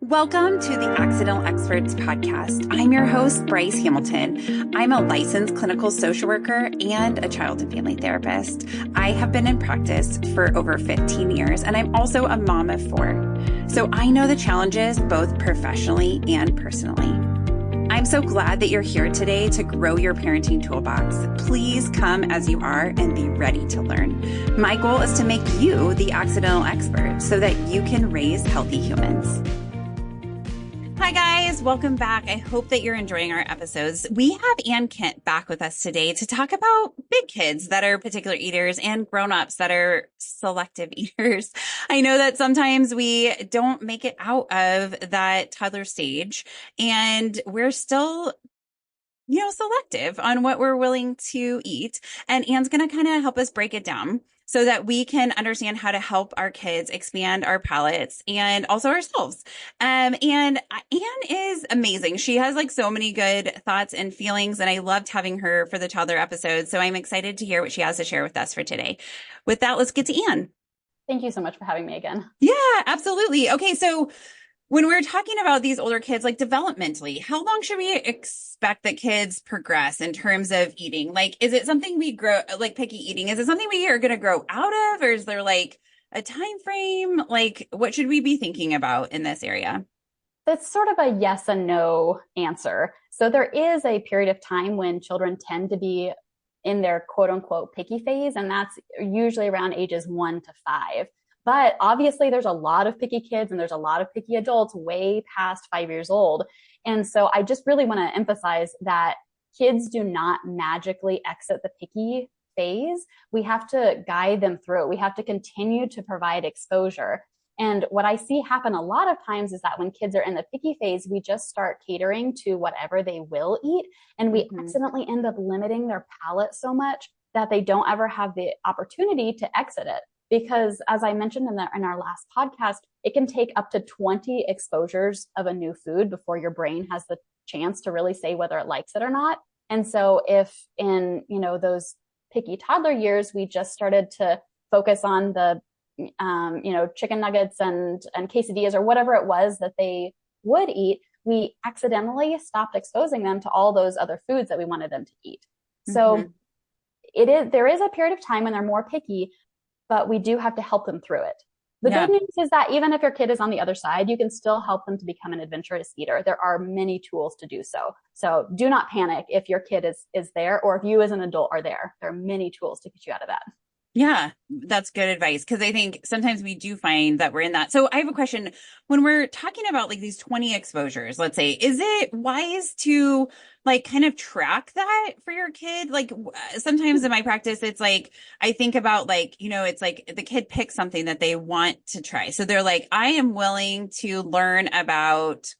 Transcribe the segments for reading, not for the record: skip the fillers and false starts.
Welcome to the Accidental Experts podcast. I'm your host, Bryce Hamilton. I'm a licensed clinical social worker and a child and family therapist. I have been in practice for over 15 years, and I'm also a mom of 4. So I know the challenges both professionally and personally. I'm so glad that you're here today to grow your parenting toolbox. Please come as you are and be ready to learn. My goal is to make you the accidental expert so that you can raise healthy humans. Hi guys, welcome back. I hope that you're enjoying our episodes. We have Ann Kent back with us today to talk about big kids that are particular eaters and grown-ups that are selective eaters. I know that sometimes we don't make it out of that toddler stage and we're still selective on what we're willing to eat. And Ann's going to kind of help us break it down so that we can understand how to help our kids expand our palates and also ourselves. And Ann is amazing. She has like so many good thoughts and feelings, and I loved having her for the toddler episode. So I'm excited to hear what she has to share with us for today. With that, let's get to Ann. Thank you so much for having me again. Yeah, absolutely. Okay, so when we're talking about these older kids, like developmentally, how long should we expect that kids progress in terms of eating? Like, is it something we grow, like picky eating? Is it something we are going to grow out of, or is there like a time frame? Like, what should we be thinking about in this area? That's sort of a yes and no answer. So there is a period of time when children tend to be in their quote unquote picky phase, and that's usually around ages 1 to 5. But obviously there's a lot of picky kids and there's a lot of picky adults way past 5 years old. And so I just really want to emphasize that kids do not magically exit the picky phase. We have to guide them through. We have to continue to provide exposure. And what I see happen a lot of times is that when kids are in the picky phase, we just start catering to whatever they will eat. And we accidentally end up limiting their palate so much that they don't ever have the opportunity to exit it. Because as I mentioned in our last podcast, it can take up to 20 exposures of a new food before your brain has the chance to really say whether it likes it or not. And so if in, those picky toddler years, we just started to focus on the, chicken nuggets and quesadillas or whatever it was that they would eat, we accidentally stopped exposing them to all those other foods that we wanted them to eat. So there is a period of time when they're more picky, but we do have to help them through it. The good news is that even if your kid is on the other side, you can still help them to become an adventurous eater. There are many tools to do so. So do not panic if your kid is there, or if you as an adult are there. There are many tools to get you out of that. Yeah, that's good advice. Because I think sometimes we do find that we're in that. So I have a question. When we're talking about like these 20 exposures, let's say, is it wise to like kind of track that for your kid? Like sometimes in my practice, it's like, I think about like, it's like the kid picks something that they want to try. So they're like, I am willing to learn about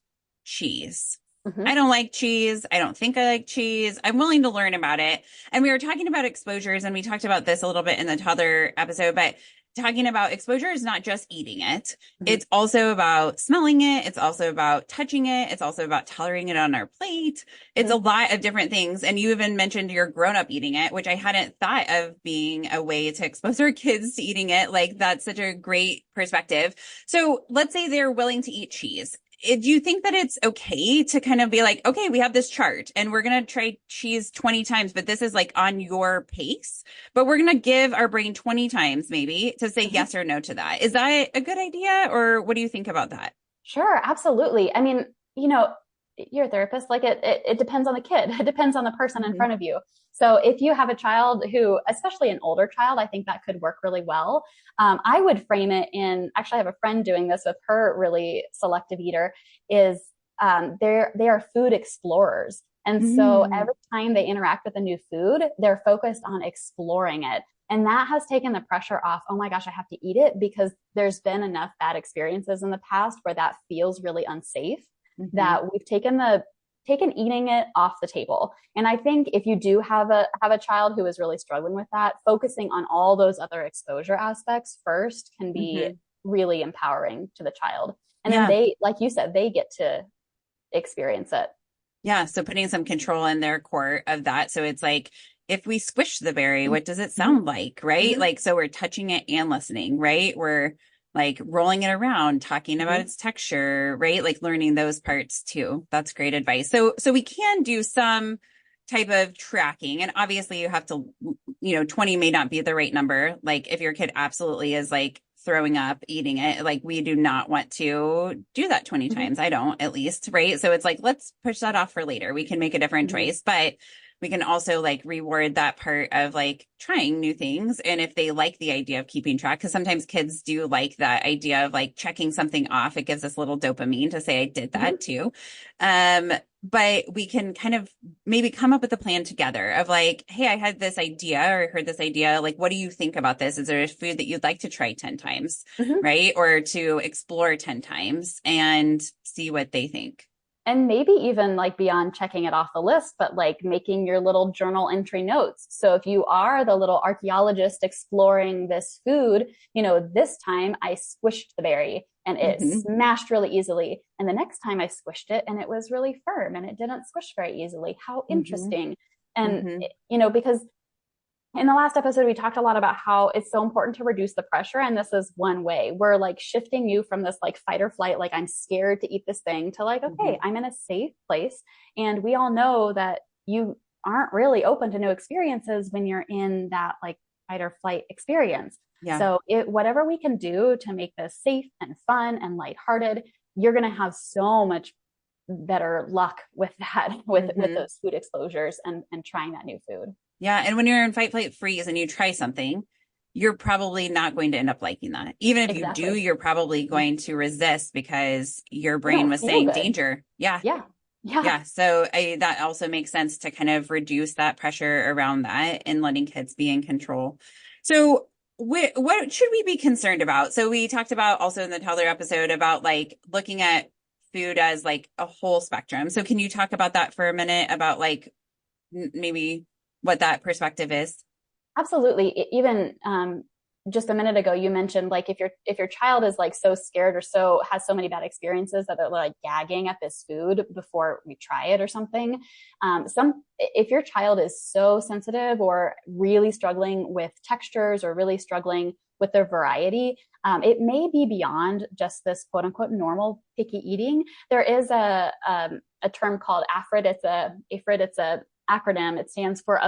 cheese. I don't like cheese. I don't think I like cheese. I'm willing to learn about it. And we were talking about exposures, and we talked about this a little bit in the toddler episode, but talking about exposure is not just eating it. It's also about smelling it. It's also about touching it. It's also about tolerating it on our plate. It's a lot of different things. And you even mentioned your grown-up eating it, which I hadn't thought of being a way to expose our kids to eating it. Like that's such a great perspective. So let's say they're willing to eat cheese. Do you think that it's okay to kind of be like, okay, we have this chart and we're going to try cheese 20 times, but this is like on your pace, but we're going to give our brain 20 times maybe to say yes or no to that. Is that a good idea? Or what do you think about that? Sure, absolutely. I mean, you're a therapist, like it depends on the kid. It depends on the person in front of you. So if you have a child who, especially an older child, I think that could work really well. I would frame it in, actually I have a friend doing this with her really selective eater, is they are food explorers. And so every time they interact with a new food, they're focused on exploring it. And that has taken the pressure off, oh my gosh, I have to eat it, because there's been enough bad experiences in the past where that feels really unsafe, that we've taken eating it off the table. And I think if you do have a child who is really struggling with that, focusing on all those other exposure aspects first can be really empowering to the child. And then they, like you said, they get to experience it. Yeah. So putting some control in their court of that. So it's like, if we squish the berry, what does it sound like? Right. Like, so we're touching it and listening, right? We're like rolling it around, talking about Mm-hmm. its texture, right? Like learning those parts too. That's great advice. So we can do some type of tracking, and obviously you have to, 20 may not be the right number. Like if your kid absolutely is like throwing up, eating it, like we do not want to do that 20 Mm-hmm. times. I don't, at least, right? So it's like, let's push that off for later. We can make a different Mm-hmm. choice, but we can also like reward that part of like trying new things. And if they like the idea of keeping track, because sometimes kids do like that idea of like checking something off. It gives us a little dopamine to say, I did Mm-hmm. that too. But we can kind of maybe come up with a plan together of like, hey, I had this idea or I heard this idea. Like, what do you think about this? Is there a food that you'd like to try 10 times, Mm-hmm. right? Or to explore 10 times and see what they think. And maybe even like beyond checking it off the list, but like making your little journal entry notes. So if you are the little archaeologist exploring this food, this time I squished the berry and it Mm-hmm. smashed really easily. And the next time I squished it and it was really firm and it didn't squish very easily. How Mm-hmm. interesting. And, Mm-hmm. because in the last episode, we talked a lot about how it's so important to reduce the pressure. And this is one way. We're like shifting you from this like fight or flight, like I'm scared to eat this thing, to like, Mm-hmm. okay, I'm in a safe place. And we all know that you aren't really open to new experiences when you're in that like fight or flight experience. Yeah. So whatever we can do to make this safe and fun and lighthearted, you're going to have so much better luck with that, with Mm-hmm. those food exposures and trying that new food. Yeah. And when you're in fight, flight, freeze and you try something, you're probably not going to end up liking that. Even if you do, Exactly. you're probably going to resist because your You brain don't was feel saying good. danger. Yeah. Yeah. Yeah. Yeah. So that also makes sense to kind of reduce that pressure around that and letting kids be in control. So what should we be concerned about? So we talked about also in the toddler episode about like looking at food as like a whole spectrum. So can you talk about that for a minute about like maybe what that perspective is? Absolutely. Even just a minute ago, you mentioned like if your child is like so scared or so has so many bad experiences that they're like gagging at this food before we try it or something. If your child is so sensitive or really struggling with textures or really struggling with their variety, it may be beyond just this quote unquote normal picky eating. There is a term called AFRID. It's a acronym. It stands for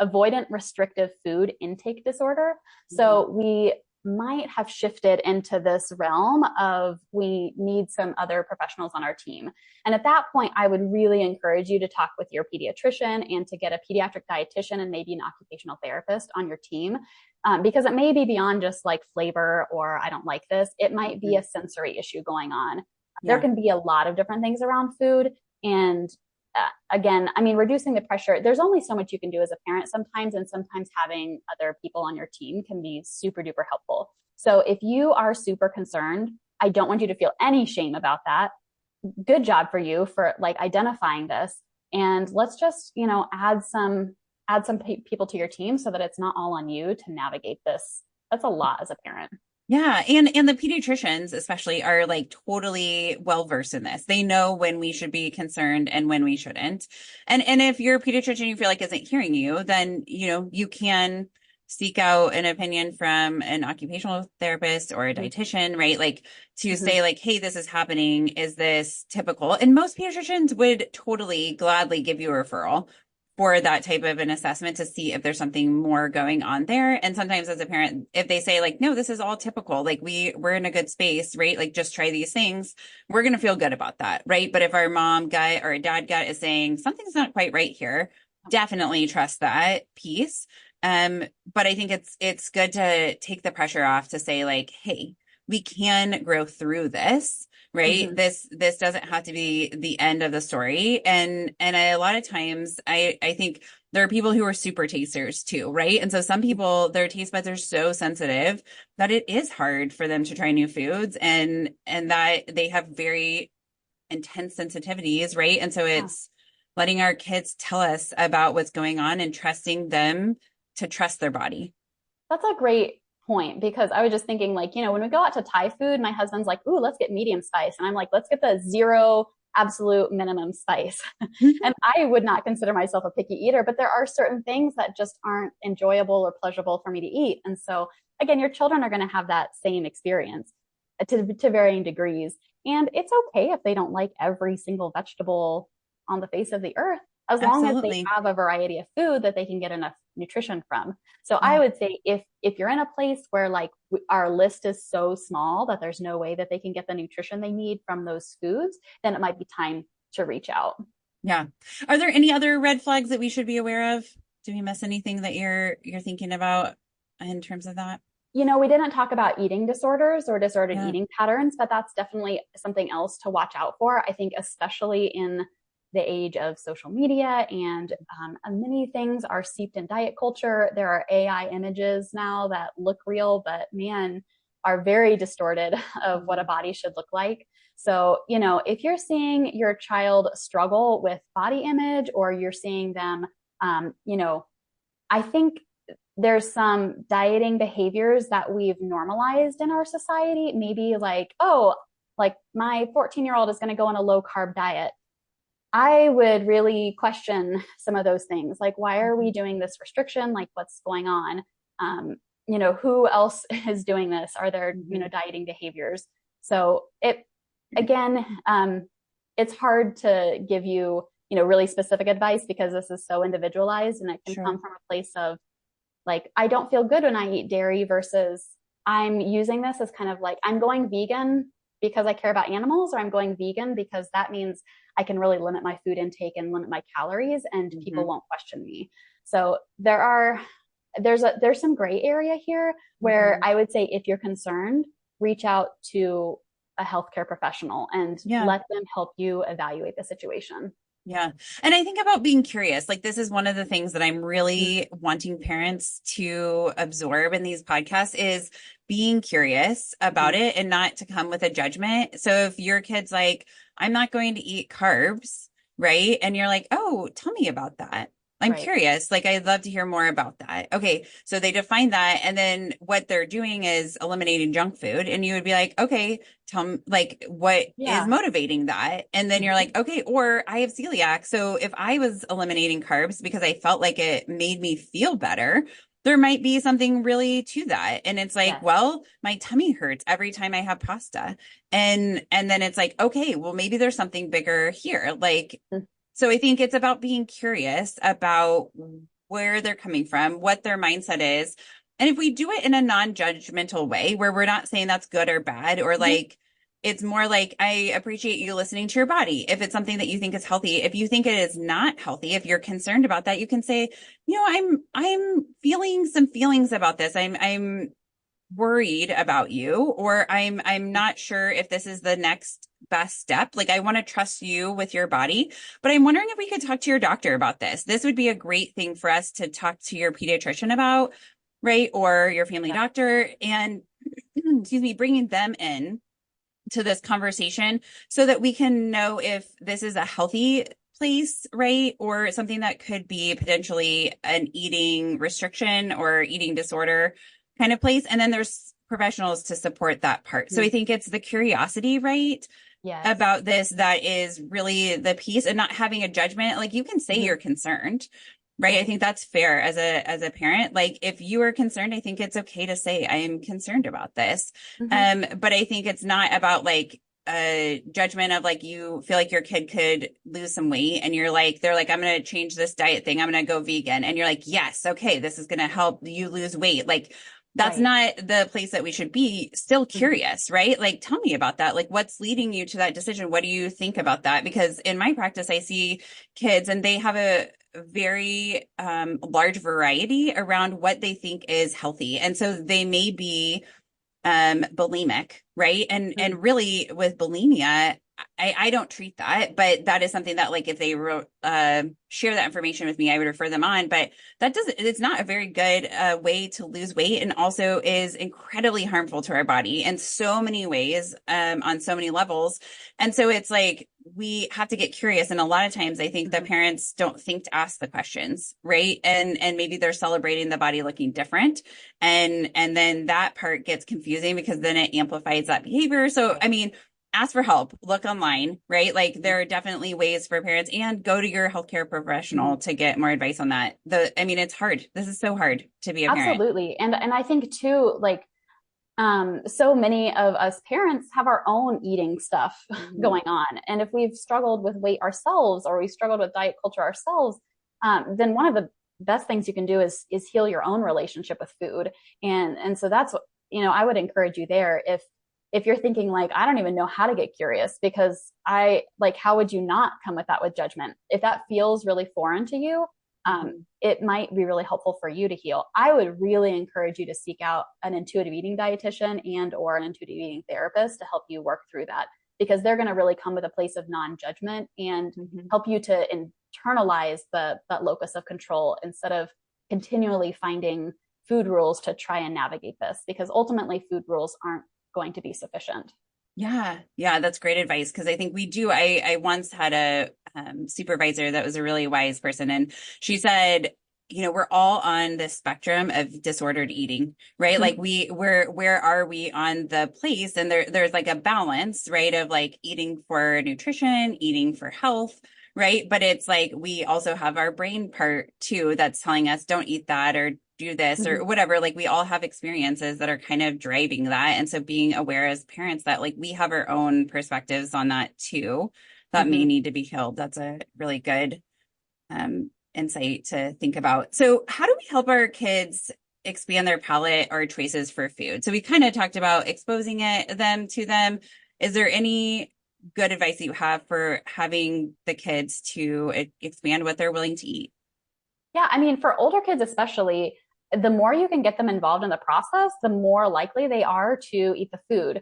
avoidant restrictive food intake disorder. So we might have shifted into this realm of we need some other professionals on our team. And at that point, I would really encourage you to talk with your pediatrician and to get a pediatric dietitian and maybe an occupational therapist on your team. Because it may be beyond just like flavor or I don't like this. It might be a sensory issue going on. There Yeah. can be a lot of different things around food. And again, I mean, reducing the pressure, there's only so much you can do as a parent sometimes, and sometimes having other people on your team can be super duper helpful. So if you are super concerned, I don't want you to feel any shame about that. Good job for you for like identifying this. And let's just, add some people to your team so that it's not all on you to navigate this. That's a lot as a parent. Yeah, and the pediatricians especially are like totally well versed in this. They know when we should be concerned and when we shouldn't. And if your pediatrician you feel like isn't hearing you, then you can seek out an opinion from an occupational therapist or a dietitian, right? Like to Mm-hmm. say like, hey, this is happening. Is this typical? And most pediatricians would totally gladly give you a referral for that type of an assessment to see if there's something more going on there. And sometimes as a parent, if they say like, no, this is all typical, like we're in a good space, right? Like just try these things, we're going to feel good about that. Right. But if our mom gut or a dad gut is saying something's not quite right here, definitely trust that piece. But I think it's good to take the pressure off to say like, hey, we can grow through this, right? Mm-hmm. This doesn't have to be the end of the story. And a lot of times I think there are people who are super tasters too, right? And so some people, their taste buds are so sensitive that it is hard for them to try new foods and that they have very intense sensitivities, right? And so Yeah. it's letting our kids tell us about what's going on and trusting them to trust their body. That's a great point because I was just thinking, like, when we go out to Thai food, my husband's like, ooh, let's get medium spice. And I'm like, let's get the zero absolute minimum spice. And I would not consider myself a picky eater, but there are certain things that just aren't enjoyable or pleasurable for me to eat. And so, again, your children are going to have that same experience. to varying degrees. And it's okay if they don't like every single vegetable on the face of the earth, as long as they Absolutely. have a variety of food that they can get enough nutrition from. So I Yeah. would say if you're in a place where like our list is so small that there's no way that they can get the nutrition they need from those foods, then it might be time to reach out. Yeah. Are there any other red flags that we should be aware of? Do we miss anything that you're thinking about in terms of that? We didn't talk about eating disorders or disordered Yeah. eating patterns, but that's definitely something else to watch out for. I think, especially in the age of social media and many things are steeped in diet culture. There are AI images now that look real, but man, are very distorted of what a body should look like. So, if you're seeing your child struggle with body image or you're seeing them, I think there's some dieting behaviors that we've normalized in our society. Maybe like, oh, like my 14-year-old is going to go on a low carb diet. I would really question some of those things. Like, why are we doing this restriction? Like, what's going on? Who else is doing this? Are there, dieting behaviors? So again, it's hard to give you, really specific advice because this is so individualized and it can Sure. come from a place of like, I don't feel good when I eat dairy versus I'm using this as kind of like, I'm going vegan because I care about animals, or I'm going vegan because that means I can really limit my food intake and limit my calories and people won't question me. So there's some gray area here where I would say if you're concerned, reach out to a healthcare professional and Yeah. let them help you evaluate the situation. Yeah. And I think about being curious. Like, this is one of the things that I'm really wanting parents to absorb in these podcasts is being curious about it and not to come with a judgment. So if your kid's like, I'm not going to eat carbs, right? And you're like, oh, tell me about that. I'm Right. curious. Like, I'd love to hear more about that. Okay. So they define that. And then what they're doing is eliminating junk food. And you would be like, okay, tell me like what is Yeah. motivating that. And then you're like, okay, or I have celiac. So if I was eliminating carbs because I felt like it made me feel better, there might be something really to that. And it's like, Yes. well, my tummy hurts every time I have pasta. And then it's like, okay, well, maybe there's something bigger here. Like, so I think it's about being curious about where they're coming from, what their mindset is. And if we do it in a non-judgmental way where we're not saying that's good or bad, or like, it's more like, I appreciate you listening to your body. If it's something that you think is healthy, if you think it is not healthy, if you're concerned about that, you can say, I'm feeling some feelings about this. I'm worried about you, or I'm not sure if this is the next best step. Like, I want to trust you with your body, but I'm wondering if we could talk to your doctor about this. This would be a great thing for us to talk to your pediatrician about, right? Or your family doctor, and excuse me, bringing them in to this conversation so that we can know if this is a healthy place, right? Or something that could be potentially an eating restriction or eating disorder kind of place. And then there's professionals to support that part. So I think it's the curiosity, right? Yes. About this that is really the piece, and not having a judgment. Like, you can say you're concerned, right? I think that's fair as a parent. Like, if you are concerned, I think it's okay to say I am concerned about this. But I think it's not about like a judgment of like, you feel like your kid could lose some weight and they're like, I'm going to change this diet thing. I'm going to go vegan. And you're like, yes, okay, this is going to help you lose weight. Like, that's not the place that we should be. Still curious, right? Like, tell me about that. Like, what's leading you to that decision? What do you think about that? Because in my practice, I see kids and they have a very large variety around what they think is healthy. And so they may be bulimic, right? And really with bulimia, I don't treat that, but that is something that like if they share that information with me, I would refer them on. But it's not a very good way to lose weight, and also is incredibly harmful to our body in so many ways, on so many levels. And so it's like, we have to get curious. And a lot of times I think that parents don't think to ask the questions, right? And maybe they're celebrating the body looking different. And then that part gets confusing because then it amplifies that behavior. So, I mean, ask for help, look online, right? Like, there are definitely ways for parents, and go to your healthcare professional to get more advice on that. I mean, it's hard. This is so hard to be a parent. Absolutely. And I think too, like, So many of us parents have our own eating stuff going on. And if we've struggled with weight ourselves or we struggled with diet culture ourselves, then one of the best things you can do is heal your own relationship with food. And so that's what, I would encourage you there. If you're thinking like, I don't even know how to get curious because how would you not come with that with judgment? If that feels really foreign to you, it might be really helpful for you to heal. I would really encourage you to seek out an intuitive eating dietitian and or an intuitive eating therapist to help you work through that, because they're going to really come with a place of non-judgment and help you to internalize that locus of control instead of continually finding food rules to try and navigate this, because ultimately food rules aren't going to be sufficient. Yeah. Yeah. That's great advice. Cause I think we do. I once had a supervisor that was a really wise person. And she said, we're all on the spectrum of disordered eating, right? Like where are we on the place? And there's like a balance, right? Of like eating for nutrition, eating for health, right? But it's like, we also have our brain part too, that's telling us don't eat that or do this or whatever. Like we all have experiences that are kind of driving that. And so being aware as parents that like we have our own perspectives on that too, that may need to be healed. That's a really good insight to think about. So how do we help our kids expand their palate or choices for food? So we kind of talked about exposing them to them. Is there any good advice that you have for having the kids to expand what they're willing to eat? Yeah, I mean, for older kids especially, the more you can get them involved in the process, the more likely they are to eat the food.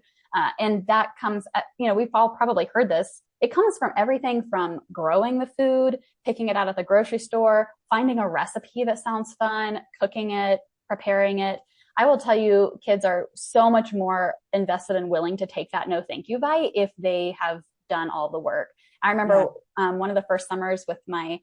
And that comes, we've all probably heard this. It comes from everything from growing the food, picking it out at the grocery store, finding a recipe that sounds fun, cooking it, preparing it. I will tell you, kids are so much more invested and willing to take that no thank you bite if they have done all the work. I remember one of the first summers with my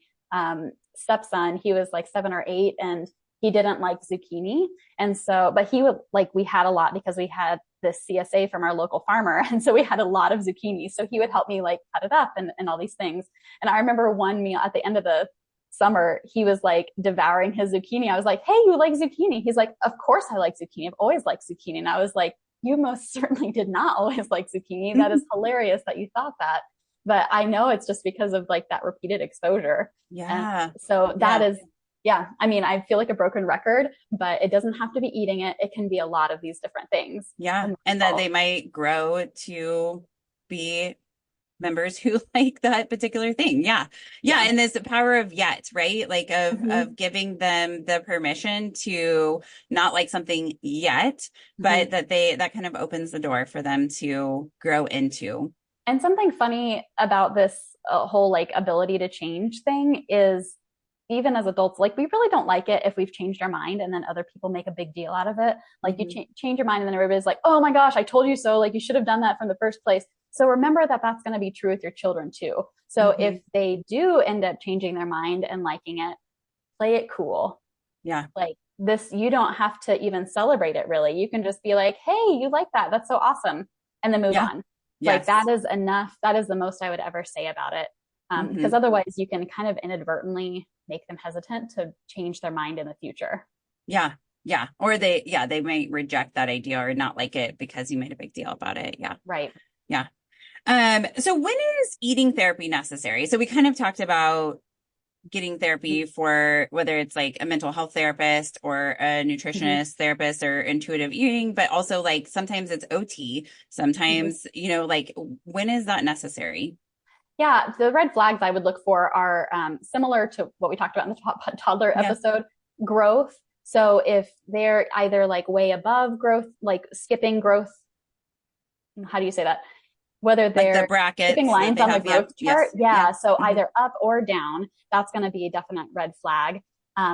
stepson, he was like 7 or 8 and he didn't like zucchini. And so, but he would like, we had a lot because we had this CSA from our local farmer. And so we had a lot of zucchini. So he would help me like cut it up and all these things. And I remember one meal at the end of the summer, he was like devouring his zucchini. I was like, hey, you like zucchini? He's like, of course I like zucchini. I've always liked zucchini. And I was like, you most certainly did not always like zucchini. That is hilarious that you thought that. But I know it's just because of like that repeated exposure. Yeah. And so that is, I mean, I feel like a broken record, but it doesn't have to be eating it. It can be a lot of these different things. Yeah. And that they might grow to be members who like that particular thing. Yeah. And this power of yet, right? Like of giving them the permission to not like something yet, but that kind of opens the door for them to grow into. And something funny about this whole like ability to change thing is, even as adults, like we really don't like it if we've changed our mind and then other people make a big deal out of it. Like you change your mind and then everybody's like, oh my gosh, I told you so. Like you should have done that from the first place. So remember that that's going to be true with your children too. So if they do end up changing their mind and liking it, play it cool. Yeah. Like this, you don't have to even celebrate it really. You can just be like, hey, you like that. That's so awesome. And then move on. Like that is enough. That is the most I would ever say about it. Because otherwise you can kind of inadvertently make them hesitant to change their mind in the future. Yeah. Or they might reject that idea or not like it because you made a big deal about it. Yeah. Right. Yeah. So when is eating therapy necessary? So we kind of talked about getting therapy for whether it's like a mental health therapist or a nutritionist therapist or intuitive eating, but also like sometimes it's OT, sometimes, like when is that necessary? Yeah, the red flags I would look for are similar to what we talked about in the toddler episode, growth. So if they're either like way above growth, like skipping growth, how do you say that? Whether they're like the brackets, skipping lines on the growth chart. So either up or down, that's going to be a definite red flag.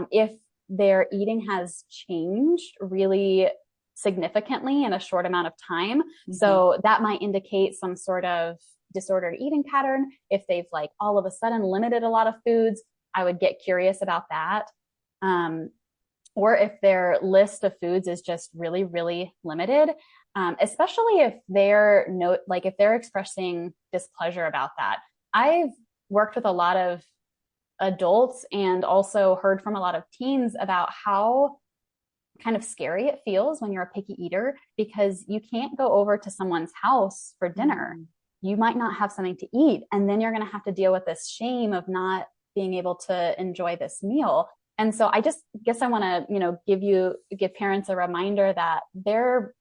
If their eating has changed really significantly in a short amount of time, so that might indicate some sort of disordered eating pattern. If they've like all of a sudden limited a lot of foods, I would get curious about that. Or if their list of foods is just really, really limited, especially if if they're expressing displeasure about that. I've worked with a lot of adults and also heard from a lot of teens about how kind of scary it feels when you're a picky eater, because you can't go over to someone's house for dinner. You might not have something to eat, and then you're going to have to deal with this shame of not being able to enjoy this meal. And so I just guess I want to, give parents a reminder that their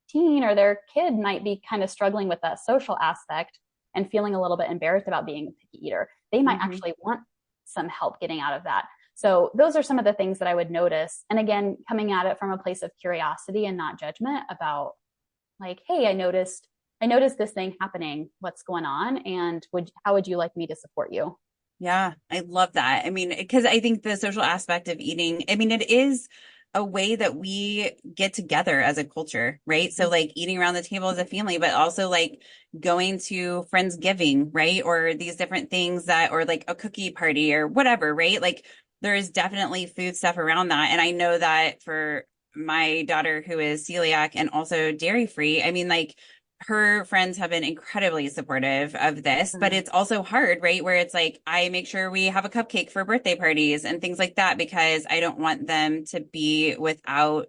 teen or their kid might be kind of struggling with that social aspect and feeling a little bit embarrassed about being a picky eater. They might actually want some help getting out of that. So those are some of the things that I would notice. And again, coming at it from a place of curiosity and not judgment about like, hey, I noticed this thing happening. What's going on? And how would you like me to support you? Yeah, I love that. I mean, because I think the social aspect of eating, I mean, it is a way that we get together as a culture, right? So like eating around the table as a family, but also like going to Friendsgiving, right? Or these different things or like a cookie party or whatever, right? Like there is definitely food stuff around that. And I know that for my daughter who is celiac and also dairy free, I mean, like her friends have been incredibly supportive of this, but it's also hard, right? Where it's like, I make sure we have a cupcake for birthday parties and things like that, because I don't want them to be without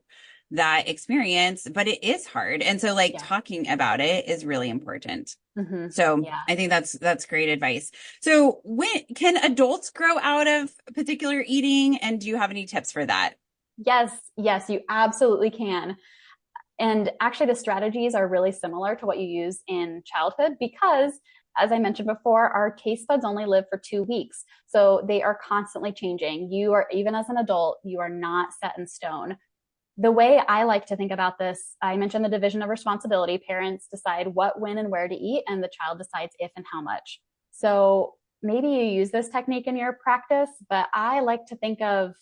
that experience, but it is hard. And so like talking about it is really important. So I think that's great advice. So when can adults grow out of particular eating? And do you have any tips for that? Yes, you absolutely can. And actually, the strategies are really similar to what you use in childhood because, as I mentioned before, our taste buds only live for 2 weeks. So they are constantly changing. Even as an adult, you are not set in stone. The way I like to think about this, I mentioned the division of responsibility. Parents decide what, when, and where to eat, and the child decides if and how much. So maybe you use this technique in your practice, but I like to think of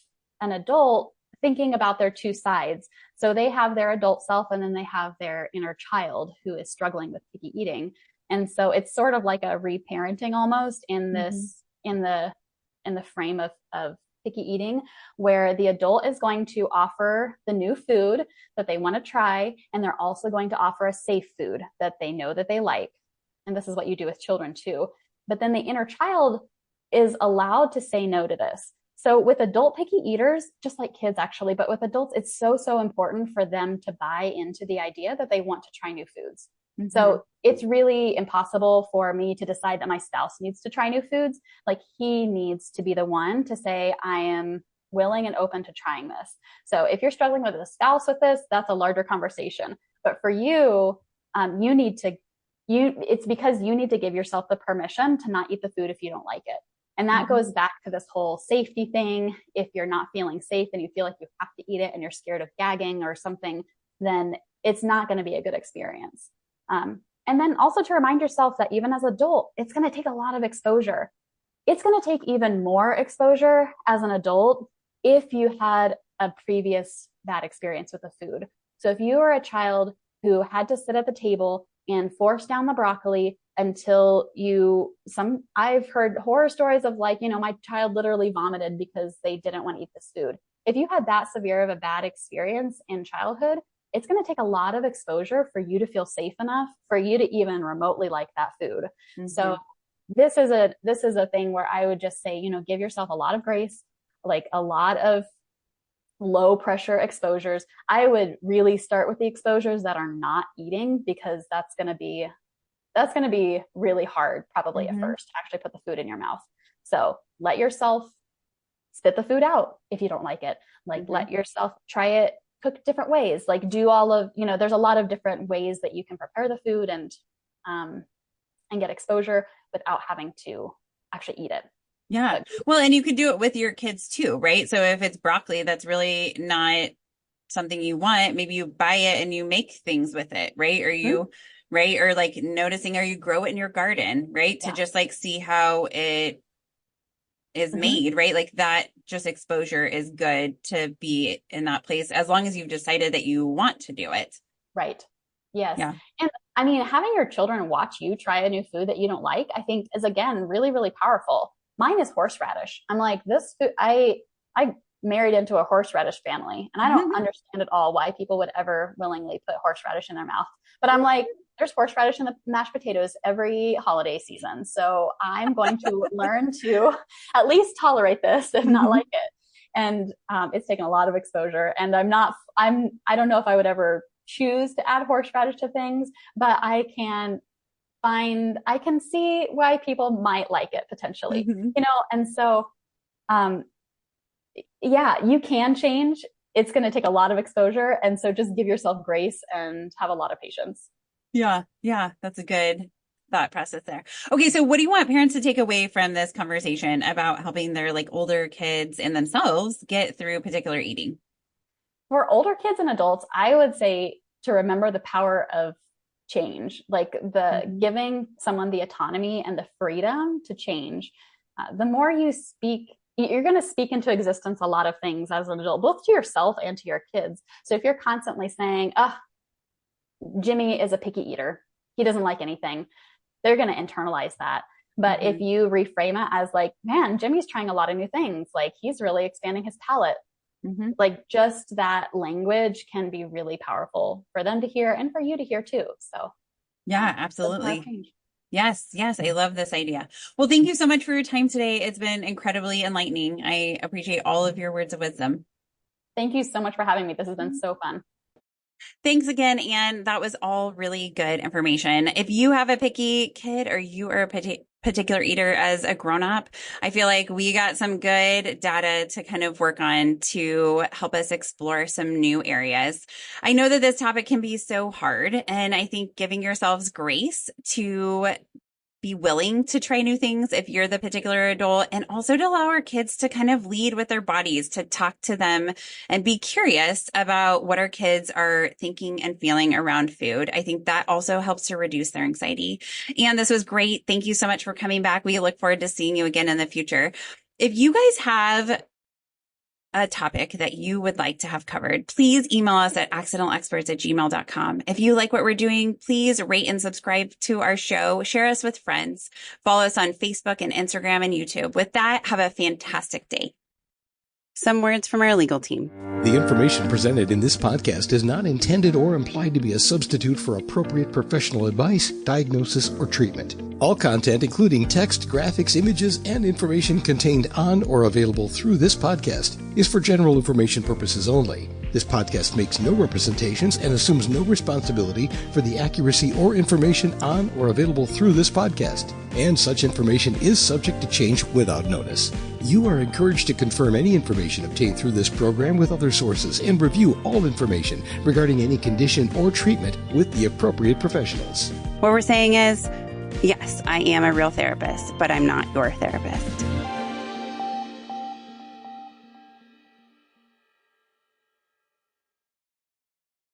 an adult thinking about their two sides. So they have their adult self and then they have their inner child who is struggling with picky eating. And so it's sort of like a reparenting almost in this, in the frame of picky eating, where the adult is going to offer the new food that they want to try. And they're also going to offer a safe food that they know that they like. And this is what you do with children too. But then the inner child is allowed to say no to this. So with adult picky eaters, just like kids actually, but with adults, it's so important for them to buy into the idea that they want to try new foods. So it's really impossible for me to decide that my spouse needs to try new foods. Like he needs to be the one to say, I am willing and open to trying this. So if you're struggling with a spouse with this, that's a larger conversation. But for you, it's because you need to give yourself the permission to not eat the food if you don't like it. And that goes back to this whole safety thing. If you're not feeling safe and you feel like you have to eat it and you're scared of gagging or something, then it's not going to be a good experience. And then also to remind yourself that even as an adult, it's going to take a lot of exposure. It's going to take even more exposure as an adult if you had a previous bad experience with the food. So if you are a child who had to sit at the table and force down the broccoli until I've heard horror stories of like, my child literally vomited because they didn't want to eat this food. If you had that severe of a bad experience in childhood, it's going to take a lot of exposure for you to feel safe enough for you to even remotely like that food. So this is a thing where I would just say, give yourself a lot of grace, like a lot of low pressure exposures. I would really start with the exposures that are not eating, because that's going to be really hard probably at first to actually put the food in your mouth. So let yourself spit the food out if you don't like it. Like let yourself try it, cook different ways, like do all of, there's a lot of different ways that you can prepare the food and get exposure without having to actually eat it. Yeah. Well, and you could do it with your kids too, right? So if it's broccoli, that's really not something you want, maybe you buy it and you make things with it, right? Or you, right? Or like noticing, or you grow it in your garden, right? To just like see how it is made, right? Like that just exposure is good to be in that place as long as you've decided that you want to do it. Right. Yes. Yeah. And I mean, having your children watch you try a new food that you don't like, I think is again, really, really powerful. Mine is horseradish. I'm like, this food, I married into a horseradish family, and I don't understand at all why people would ever willingly put horseradish in their mouth. But I'm like, there's horseradish in the mashed potatoes every holiday season. So I'm going to learn to at least tolerate this, if not like it. And it's taken a lot of exposure. And I don't know if I would ever choose to add horseradish to things, but I can see why people might like it potentially, And so, yeah, you can change. It's going to take a lot of exposure. And so just give yourself grace and have a lot of patience. Yeah. Yeah. That's a good thought process there. Okay. So what do you want parents to take away from this conversation about helping their like older kids and themselves get through particular eating? For older kids and adults, I would say to remember the power of change, like the giving someone the autonomy and the freedom to change. The more you speak, you're going to speak into existence a lot of things as an adult, both to yourself and to your kids. So if you're constantly saying, Jimmy is a picky eater, he doesn't like anything, they're going to internalize that. But if you reframe it as like, man, Jimmy's trying a lot of new things, like he's really expanding his palate. Like just that language can be really powerful for them to hear and for you to hear too. So yeah, absolutely. Yes. I love this idea. Well, thank you so much for your time today. It's been incredibly enlightening. I appreciate all of your words of wisdom. Thank you so much for having me. This has been so fun. Thanks again, Anne. That was all really good information. If you have a picky kid or you are a particular eater as a grown-up, I feel like we got some good data to kind of work on to help us explore some new areas. I know that this topic can be so hard, and I think giving yourselves grace to be willing to try new things if you're the particular adult, and also to allow our kids to kind of lead with their bodies, to talk to them and be curious about what our kids are thinking and feeling around food. I think that also helps to reduce their anxiety. And this was great. Thank you so much for coming back. We look forward to seeing you again in the future. If you guys have a topic that you would like to have covered, please email us at accidentalexperts@gmail.com. If you like what we're doing, please rate and subscribe to our show. Share us with friends. Follow us on Facebook and Instagram and YouTube. With that, have a fantastic day. Some words from our legal team. The information presented in this podcast is not intended or implied to be a substitute for appropriate professional advice, diagnosis, or treatment. All content, including text, graphics, images, and information contained on or available through this podcast, is for general information purposes only. This podcast makes no representations and assumes no responsibility for the accuracy or information on or available through this podcast, and such information is subject to change without notice. You are encouraged to confirm any information obtained through this program with other sources and review all information regarding any condition or treatment with the appropriate professionals. What we're saying is, yes, I am a real therapist, but I'm not your therapist.